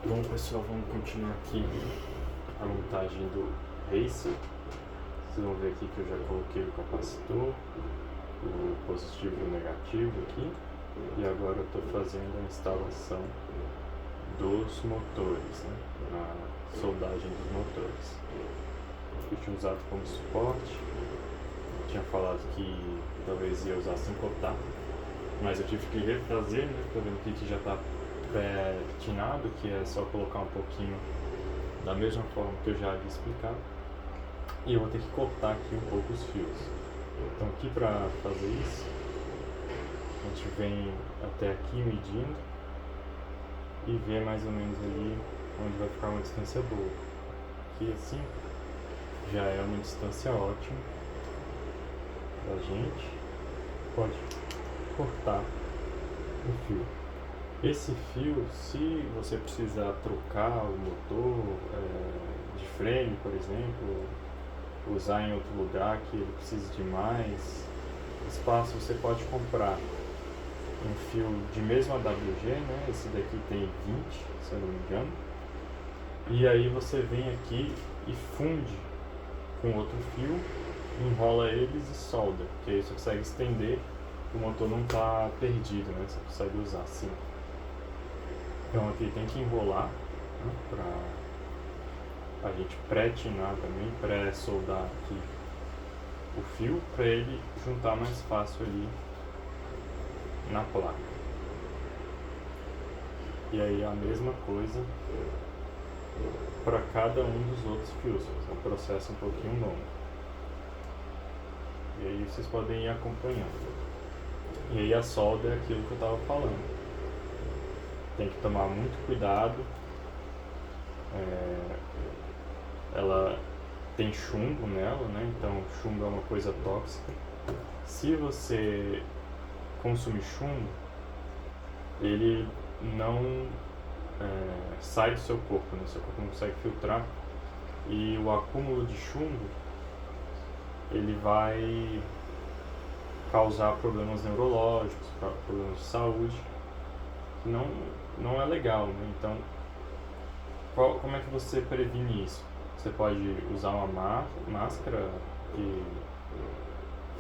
Bom pessoal, vamos continuar aqui a montagem do Racer. Vocês vão ver aqui que eu já coloquei o capacitor, o positivo e o negativo aqui. E agora eu estou fazendo a instalação dos motores, né? A soldagem dos motores. Eu tinha usado como suporte, eu tinha falado que talvez ia usar sem cotar, mas eu tive que refazer, né? Estou vendo aqui que já está pré-tinado, que é só colocar um pouquinho da mesma forma que eu já havia explicado. E eu vou ter que cortar aqui um pouco os fios. Então aqui para fazer isso, a gente vem até aqui medindo e vê mais ou menos ali onde vai ficar uma distância boa. Aqui assim já é uma distância ótima da gente. Pode cortar o fio. Esse fio, se você precisar trocar o motor de frame, por exemplo, usar em outro lugar que ele precise de mais espaço, você pode comprar um fio de mesmo AWG, né? Esse daqui tem 20, se eu não me engano. E aí você vem aqui e funde com outro fio, enrola eles e solda, que aí você consegue estender, o motor não está perdido, né? Você consegue usar assim. Então aqui tem que enrolar, né, para a gente pré-tinar também, pré-soldar aqui o fio, para ele juntar mais fácil ali na placa. E aí a mesma coisa para cada um dos outros fios, é um processo um pouquinho longo. E aí vocês podem ir acompanhando. E aí a solda é aquilo que eu estava falando. Tem que tomar muito cuidado. Ela tem chumbo nela, né? Então chumbo é uma coisa tóxica. Se você consumir chumbo, ele não sai do seu corpo, né? Seu corpo não consegue filtrar. E o acúmulo de chumbo, ele vai causar problemas neurológicos, problemas de saúde, que não é legal, né? Então, como é que você previne isso? Você pode usar uma máscara que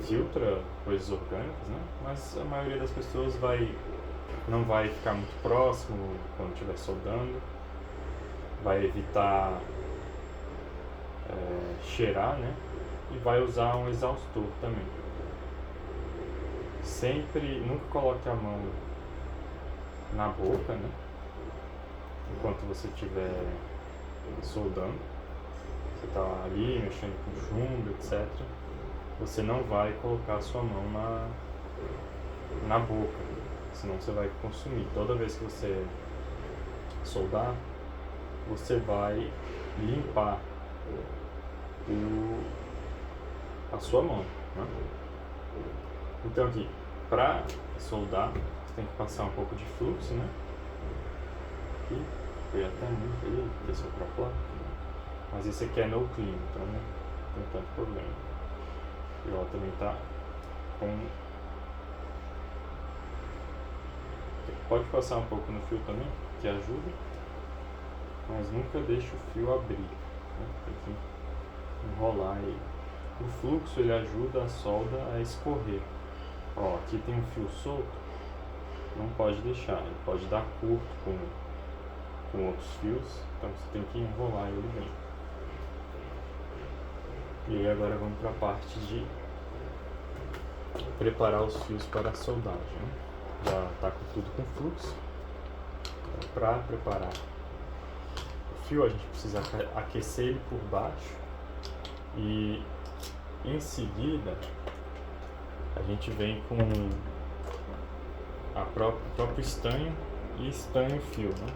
filtra coisas orgânicas, né? Mas a maioria das pessoas não vai ficar muito próximo quando estiver soldando, vai evitar cheirar, né? E vai usar um exaustor também. Nunca coloque a mão na boca, né? Enquanto você estiver soldando, você está ali mexendo com chumbo, etc. Você não vai colocar a sua mão na boca, senão você vai consumir. Toda vez que você soldar, você vai limpar a sua mão, né? Então aqui, para soldar, você tem que passar um pouco de fluxo, né? Aqui, foi até muito aí, desceu para a placa. Mas esse aqui é no clean, então não tem tanto problema. E ela também tá com... Pode passar um pouco no fio também, que ajuda. Mas nunca deixe o fio abrir, né? Tem que enrolar ele. O fluxo ele ajuda a solda a escorrer. Ó, aqui tem um fio solto, não pode deixar, ele pode dar curto com outros fios, então você tem que enrolar ele bem. E aí agora vamos para a parte de preparar os fios para a soldagem, né? Já está com tudo com fluxo. Então, para preparar o fio, a gente precisa aquecer ele por baixo e em seguida a gente vem com o próprio estanho e estanho o fio, né?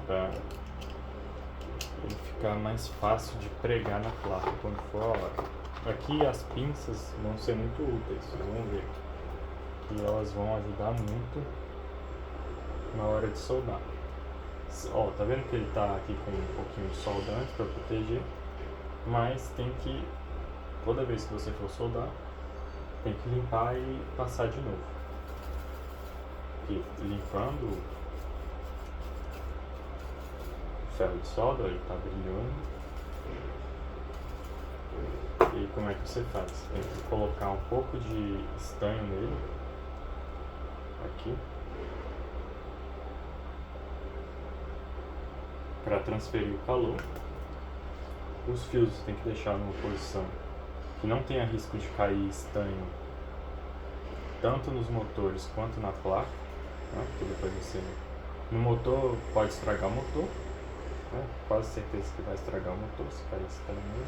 Para ele ficar mais fácil de pregar na placa quando for a hora. Aqui as pinças vão ser muito úteis, vocês vão ver que elas vão ajudar muito na hora de soldar. Ó, tá vendo que ele tá aqui com um pouquinho de soldante para proteger, mas tem que, toda vez que você for soldar, tem que limpar e passar de novo. Aqui, limpando ferro de solda, ele está brilhando. E como é que você faz? Você tem que colocar um pouco de estanho nele, aqui, para transferir o calor. Os fios você tem que deixar numa posição que não tenha risco de cair estanho tanto nos motores quanto na placa, né? Porque depois você... No motor pode estragar o motor, né? Quase certeza que vai estragar o motor se cair estanho nele.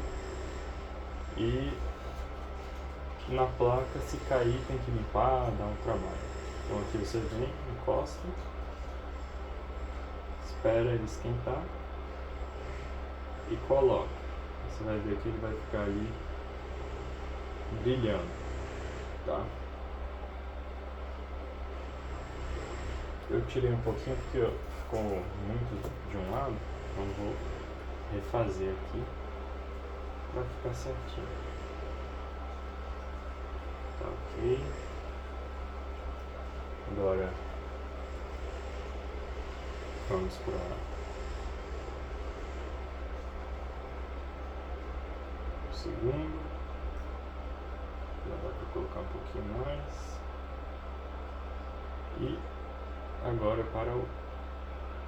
E na placa, se cair, tem que limpar, dar um trabalho. Então aqui você vem, encosta, espera ele esquentar e coloca. Você vai ver que ele vai ficar aí brilhando, tá? Eu tirei um pouquinho porque ficou muito de um lado, então vou refazer aqui para ficar certinho. Tá ok. Agora vamos para o segundo. Já dá para colocar um pouquinho mais. E agora para o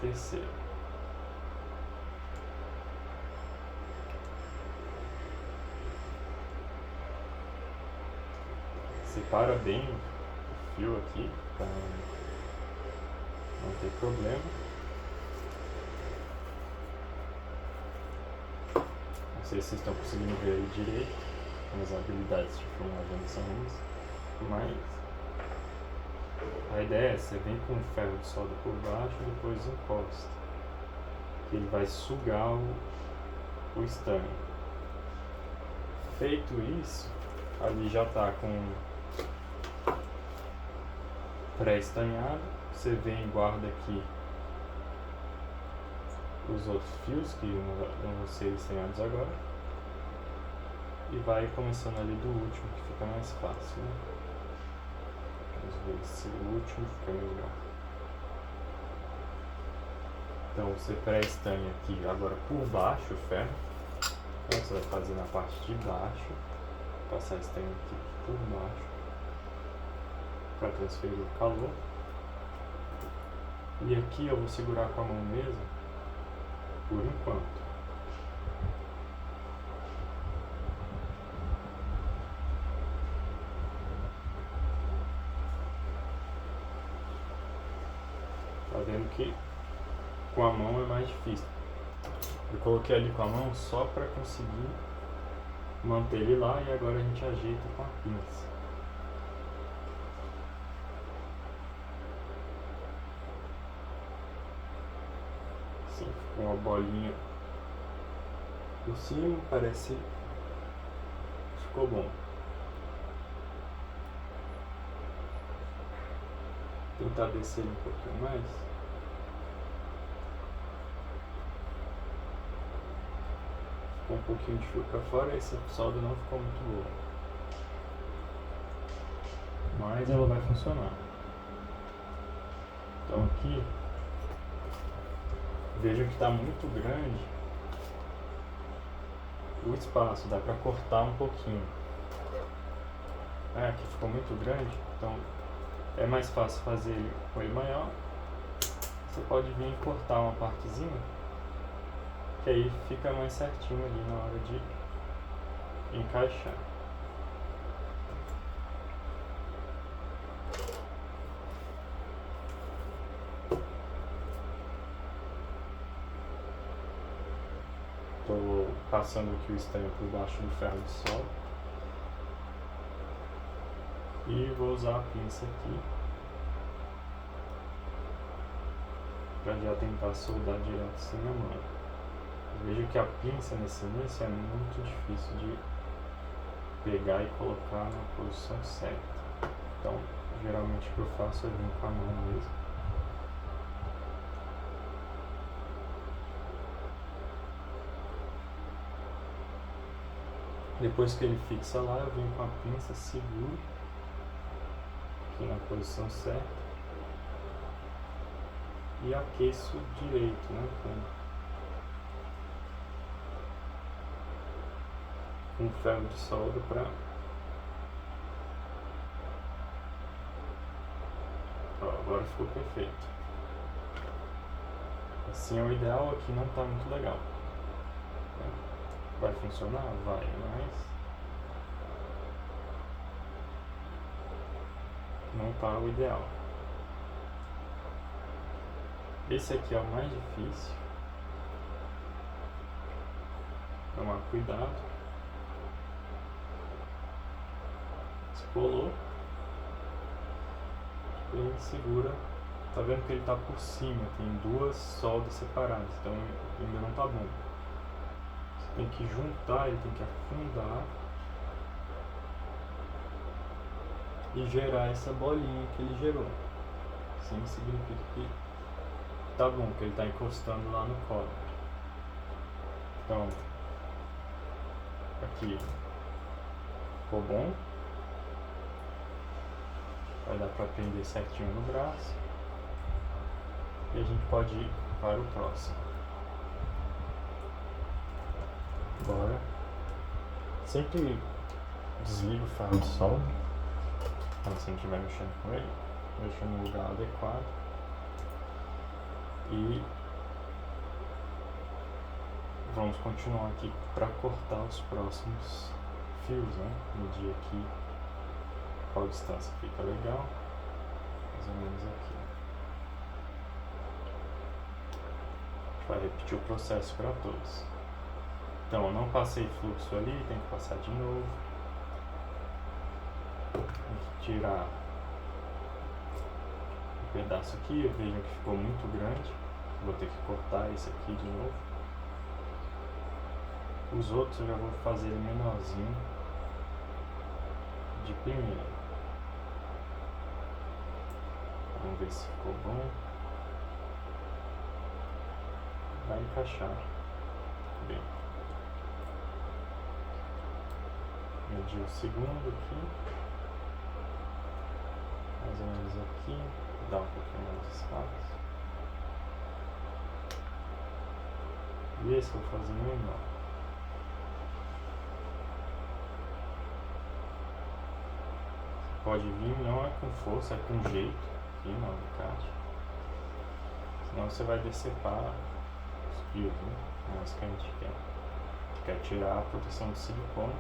terceiro. Separa bem o fio aqui para não ter problema. Não sei se vocês estão conseguindo ver aí direito, as habilidades de filmagem são ruins, mas a ideia é você vem com o ferro de solda por baixo e depois encosta, que ele vai sugar o estanho. Feito isso, ali já está com pré-estanhado, você vem e guarda aqui os outros fios que não vão ser estanhados agora e vai começando ali do último, que fica mais fácil, né? Vamos ver se o último fica melhor. Então você pré-estanha aqui agora por baixo o ferro, então você vai fazer na parte de baixo, passar estanho aqui por baixo para transferir o calor. E aqui eu vou segurar com a mão mesmo por enquanto. Tá vendo que com a mão é mais difícil. Eu coloquei ali com a mão só para conseguir manter ele lá e agora a gente ajeita com a pinça. Assim, ficou uma bolinha por cima, parece que ficou bom. Tentar descer um pouquinho mais. Ficou um pouquinho de fio para fora, essa solda não ficou muito boa, mas ela vai funcionar. Então aqui, veja que está muito grande o espaço, dá para cortar um pouquinho. Aqui ficou muito grande, então é mais fácil fazer ele com ele maior. Você pode vir e cortar uma partezinha, que aí fica mais certinho ali na hora de encaixar. Estou passando aqui o estanho por baixo do ferro de solda e vou usar a pinça aqui para já tentar soldar direto sem a mão. Veja que a pinça nesse início é muito difícil de pegar e colocar na posição certa. Então, geralmente o que eu faço é vir com a mão mesmo. Depois que ele fixa lá, eu venho com a pinça, seguro aqui na posição certa e aqueço direito, né? um ferro de solda para agora ficou perfeito. Assim é o ideal, aqui não está muito legal. Vai funcionar? Vai, mas não está o ideal. Esse aqui é o mais difícil. Tomar cuidado. Descolou. A gente segura. Tá vendo que ele tá por cima, tem duas soldas separadas, então ainda não tá bom. Você tem que juntar, ele tem que afundar e gerar essa bolinha que ele gerou. Assim significa que tá bom, que ele tá encostando lá no cobre. Então, aqui ficou bom. Vai dar pra prender certinho no braço. E a gente pode ir para o próximo. Bora. Sempre desliga o ferro de solda quando você estiver mexendo com ele. Deixa no lugar adequado. E vamos continuar aqui para cortar os próximos fios, né? Medir aqui qual distância fica legal. Mais ou menos aqui. Vai repetir o processo para todos. Então, eu não passei fluxo ali, tem que passar de novo. Tem que tirar um pedaço aqui, eu vejo que ficou muito grande. Vou ter que cortar esse aqui de novo. Os outros eu já vou fazer menorzinho de primeira. Vamos ver se ficou bom. Vai encaixar bem. Medir o segundo aqui, mais ou menos aqui, dá um pouquinho mais de espaço. E esse eu vou fazer menor. Você pode vir, não é com força, é com jeito, aqui no alicate. Senão você vai decepar os fios, né? Não é isso que a gente quer. A gente quer tirar a proteção de silicone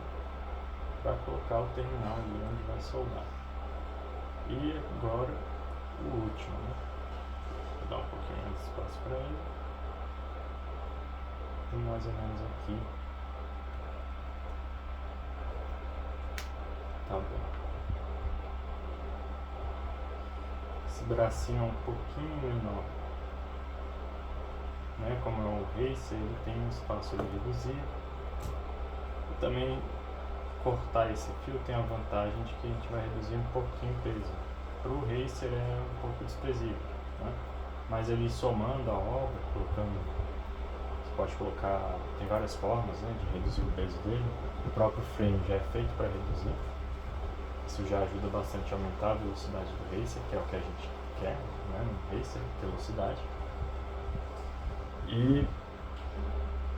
para colocar o terminal ali onde vai soldar. E agora o último, né? Vou dar um pouquinho mais de espaço para ele. E mais ou menos aqui. Tá bom. Esse bracinho é um pouquinho menor, né? Como é um racer, ele tem um espaço ali reduzido. E também cortar esse fio tem a vantagem de que a gente vai reduzir um pouquinho o peso. Para o racer é um pouco desprezível, né? Mas ele somando a obra, colocando, você pode colocar, tem várias formas, né, de reduzir o peso dele. O próprio frame já é feito para reduzir. Isso já ajuda bastante a aumentar a velocidade do racer, que é o que a gente quer, né, no racer, velocidade. E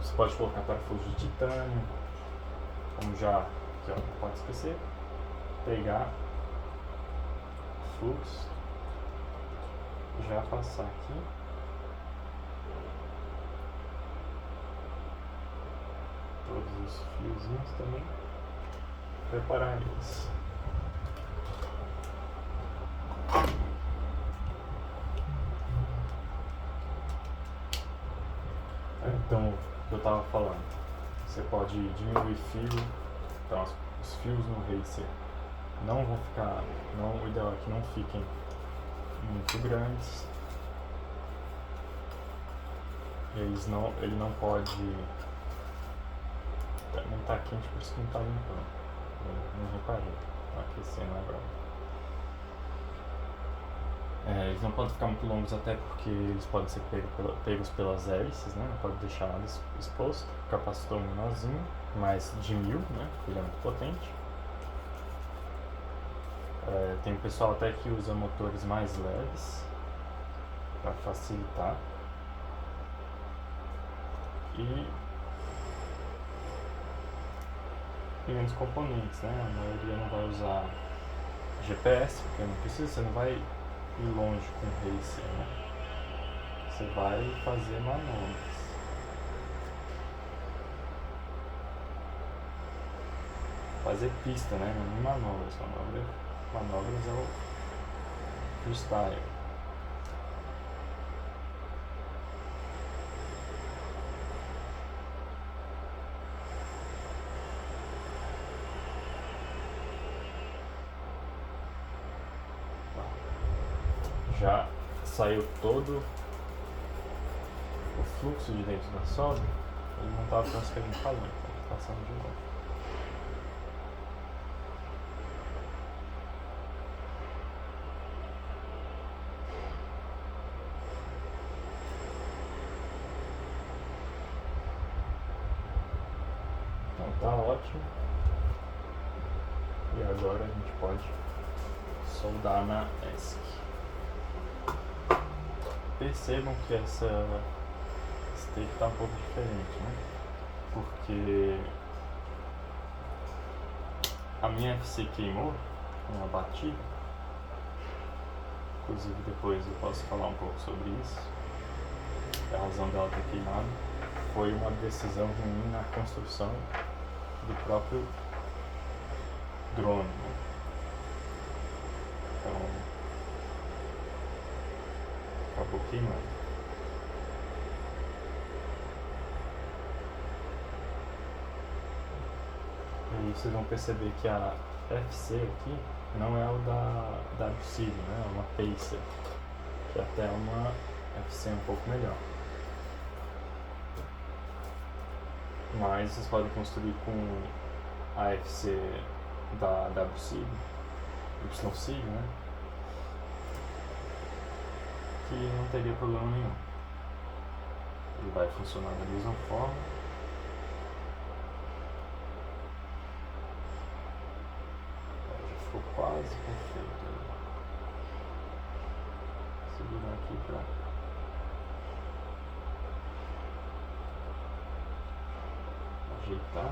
você pode colocar parafuso de titânio, como já, aqui, ó, não pode esquecer, pegar o fluxo, já passar aqui, todos os fiozinhos também, preparar eles. Então, o que eu estava falando, você pode diminuir fio, então os fios no racer não vão ficar, não, o ideal é que não fiquem muito grandes. Ele não pode, não está quente, por isso que não está limpando, não reparei, está aquecendo agora. Eles não podem ficar muito longos, até porque eles podem ser pegos pelas hélices, né? Não pode deixar nada exposto. O capacitor menorzinho, mais de 1000, né? Ele é muito potente. Tem um pessoal até que usa motores mais leves para facilitar. E menos componentes, né? A maioria não vai usar GPS, porque não precisa, você não vai ir longe com o racer, né? Você vai fazer manobras. Fazer pista, né? Não é manobras. Manobras é o freestyle. Já saiu todo o fluxo de dentro da solda, ele não estava transferindo calor, então passando de novo. Então tá ótimo. E agora a gente pode soldar na ESC. Percebam que esse take está um pouco diferente, né? Porque a minha FC queimou com a batida. Inclusive depois eu posso falar um pouco sobre isso. A razão dela ter queimado foi uma decisão ruim na construção do próprio drone, né? Então acabou queimando. E aí vocês vão perceber que a FC aqui não é o da WCD, né? É uma Pacer, que até é uma FC um pouco melhor. Mas vocês podem construir com a FC da WCD, YCD, né? Que não teria problema nenhum. Ele vai funcionar da mesma forma. Já ficou quase perfeito. Vou segurar aqui para ajeitar.